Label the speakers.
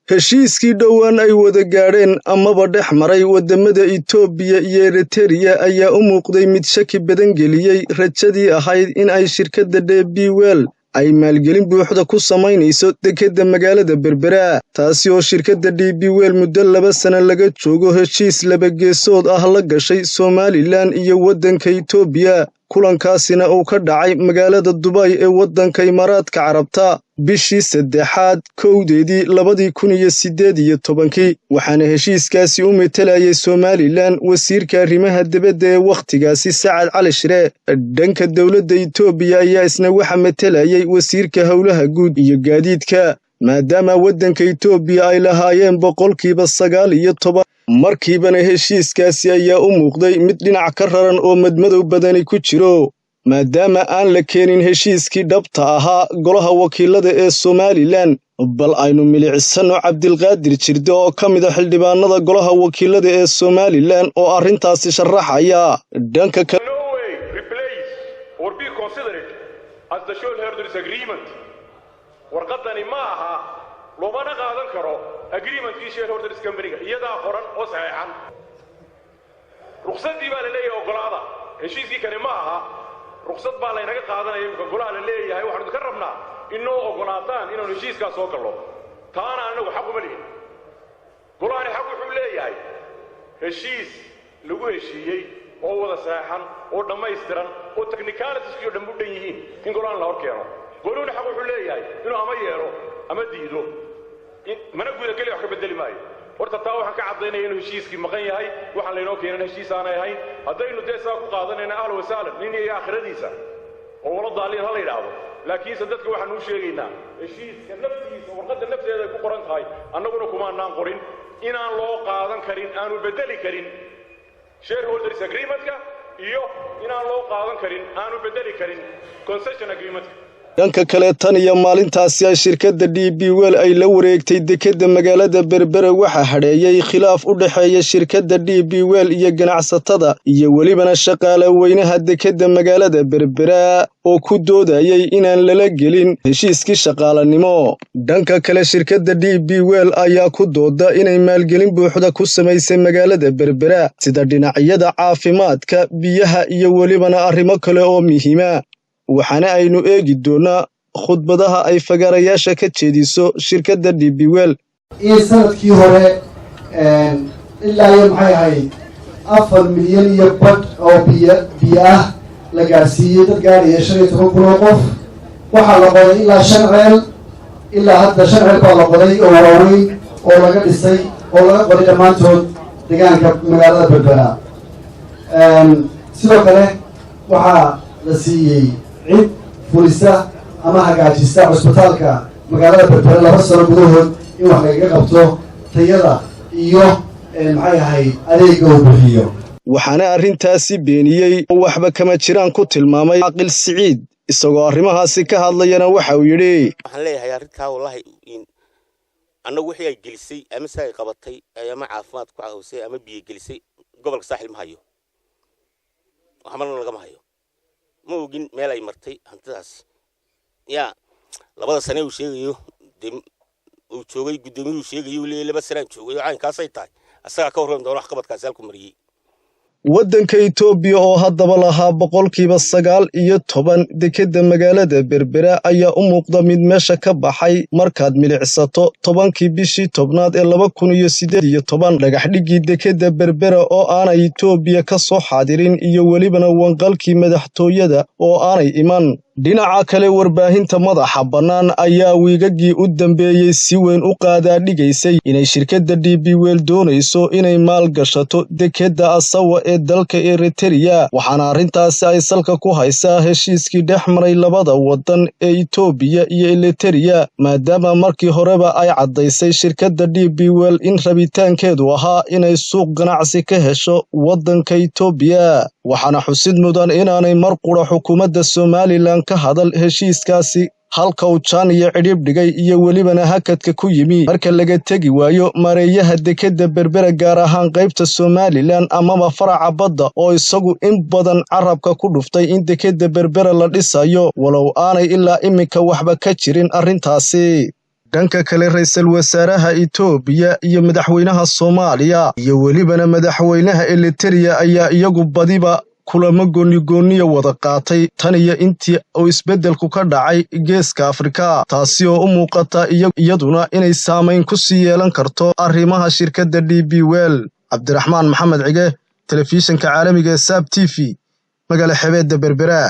Speaker 1: heshiiskii dhowaan ay wada gaadheen amaba dhex maray wadamada Itoobiya iyo Eritrea ayaa u muuqday mid shaki badan geliyay rajadii ahayd in ay shirkadda DP World ay maalgelin buuxda ku samaynayso dekedda magaalada Berbera, taasi oo shirkadda DP World muddo 2 sano laga joogo heshiis laba geesood ah la gashay Somaliland iyo waddanka Itoobiya. kulankaasina uu ka dhacay magaalada Dubai ee waddanka Imaaraadka Carabta bishii 3aad 2018 waxaana heshiiskaasi u metelayay Somaliland wasiirka arrimaha dibadda ee waqtigaasi Sacad Cali Shire. dhanka dawladda Itoobiya ayaa isna waxa metelayay wasiirka howlaha guud iyo gaadiidka, maadaama waddanka Itoobiya ay lahaayeen 9% markiibana heshiiskaasi ayaa u muuqday mid dhinac ka raran oo madmadow badani ku jiro, maadaama aan la keenin heshiiskii dhabta ahaa golaha wakiilada ee Somaliland. bal aynu milicsano Cabdilqaadir Jirde oo ka mid ah xildhibaanada golaha wakiilada ee Somaliland oo arrintaasi sharaxaya. dhanka kale
Speaker 2: warqadani ma aha loobana qaadan karo agreementkii shareholders company-ga iyadaa qoran oo saxeexan. ruqsadii baa la leeyahay ogolaada, heshiiskii kale ma aha ruqsad baa laynaga qaadanaya imka golaha la leeyahay. waxaan idinka rabnaa inoo ogolaataan inaan heshiiskaa soo gallo, taana anagu xaq uma lihin. golahani xaq wuxuu leeyahay heshiis lagu heshiiyey oo wada saxeexan oo dhammaystiran oo technicalities-kii oo dhan u dhan yihiin in golahan la hor keeno. goluhuna xaq wuxuu leeyahay inuu ama yeelo ama diido, mana guda keliya wax ka bedeli maayo. horta taa waxaan ka caddaynaya inuu heshiiskii maqan yahay, waxaan laynoo keenan heshiis aanay ahayn. haddaynu dee saa ku qaadanayna ahla wasaalan nin iyo aakhiradiisa oo wala daaliin ha la yidhaahdo, laakiinse dadka waxaan u sheegaynaa heshiiska naftiisa warqadda nafteeda ay ku qoran tahay, annaguna kumaanaan qorin inaan loo qaadan karin, aanu bedeli karin shareholders agreement-ka iyo inaan loo qaadan karin, aanu bedeli karin concession agreement-ka.
Speaker 1: dhanka kale tan iyo maalintaasi ay shirkadda DP World ay la wareegtay dekedda magaalada Berbera waxaa hadheeyay khilaaf u dhaxeeya shirkadda DP World iyo ganacsatada iyo welibana shaqaale weynaha dekedda magaalada Berbera oo ku doodayay inaan lala gelin heshiiskii shaqaalanimo. dhanka kale shirkadda DP World ayaa ku dooda inay maalgelin buuxda ku samaysay magaalada Berbera sida dhinacyada caafimaadka, biyaha iyo welibana arrimo kale oo muhiima. waxaana aynu eegi doonaa khudbadaha ay fagaarayaasha ka jeediso shirkadda DP World.
Speaker 3: sanadkii hore ilaa iyo maxay ahayd 4 milyan iyo badh oo biyo ah la gaarsiiyey dad gaaraya 15 kun oo qof. waxaa la qoday ilaa 5 ceel, ilaa hadda 5 ceel baa la qoday oo waaweyn oo laga dhisay oo laga qoday dhammaantood deegaanka magaalada Berbera. sidoo kale waxaa la siiyey cid fulisa ama hagaajista cusbitaalka magaalada Berbera 2 sano gudahood in wax laga qabto tayada iyo maxay ahayd adeegga uu bixiyo.
Speaker 1: waxaana arrintaasi beeniyey oo waxba kama jiraan ku tilmaamay Aqil Siciid, isagoo arrimahaasi ka hadlayana waxa uu yidhi
Speaker 4: waxaan leeyahay arrintaa wallahi annagu wixii ay gelisay ama say qabatay ama caafimaad ku caawisay ama biyo gelisay gobolka saaxil ma hayo, waxmarna laga ma hayo. ma ogin meel ay martay hantidaas. yaa 2 sano uu sheegayo uu joogay gudoomiyuhu sheegayo leeyahay 2 sano joogay caankaas ay tahay asaga ka waran doona wax qabadkaas halku mariyay.
Speaker 1: waddanka Itoobiya oo haddaba lahaa 9% dekedda magaalada Berbera ayaa u muuqda mid meesha ka baxay markaad milicsato 10kii bishii 10aad ee 2018 dhagax dhigii dekedda Berbera oo aanay Itoobiya ka soo xaadirin iyo welibana wanqalkii madaxtooyada oo aanay iman. dhinaca kale warbaahinta madaxa bannaan ayaa wiigagii u dambeeyey si weyn u qaadaa dhigaysay inay shirkadda DP World doonayso inay maal gashato dekedda Asawa ee dalka Eritrea, waxaana arrintaasi ay salka ku haysaa heshiiskii dhex maray labada waddan ee Itoobiya iyo Eritrea, maadaama markii horeba ay caddaysay shirkadda DP World in rabitaankeedu ahaa inay suuq ganacsi ka hesho waddanka Itoobiya. waxaana xusid mudan inaanay mar qura xukuumadda Somaliland ka hadal heshiiskaasi, halka uu jaan iyo cidhib dhigay iyo welibana hakadka ku yimi marka laga tegi waayo mareeyaha dekedda Berbera gaar ahaan qaybta Somaliland amaba faraca badda oo isagu in badan carabka ku dhuftay in dekedda Berbera la dhisayo walow aanay ilaa iminka waxba ka jirin arrintaasi. dhanka kale ra'iisul wasaaraha Itoobiya iyo madaxweynaha Soomaaliya iyo welibana madaxweynaha Eritrea ayaa iyagu badiba kulamo gooni wada qaatay tan iyo intii uu isbedelku ka dhacay geeska Afrika taasi oo u muuqata iyaduna inay saameyn ku sii yeelan karto arrimaha shirkadda DP World. Cabdiraxmaan Maxamed Cige, telefishinka caalamiga ee SABC TV, magaala xeebta Berbera.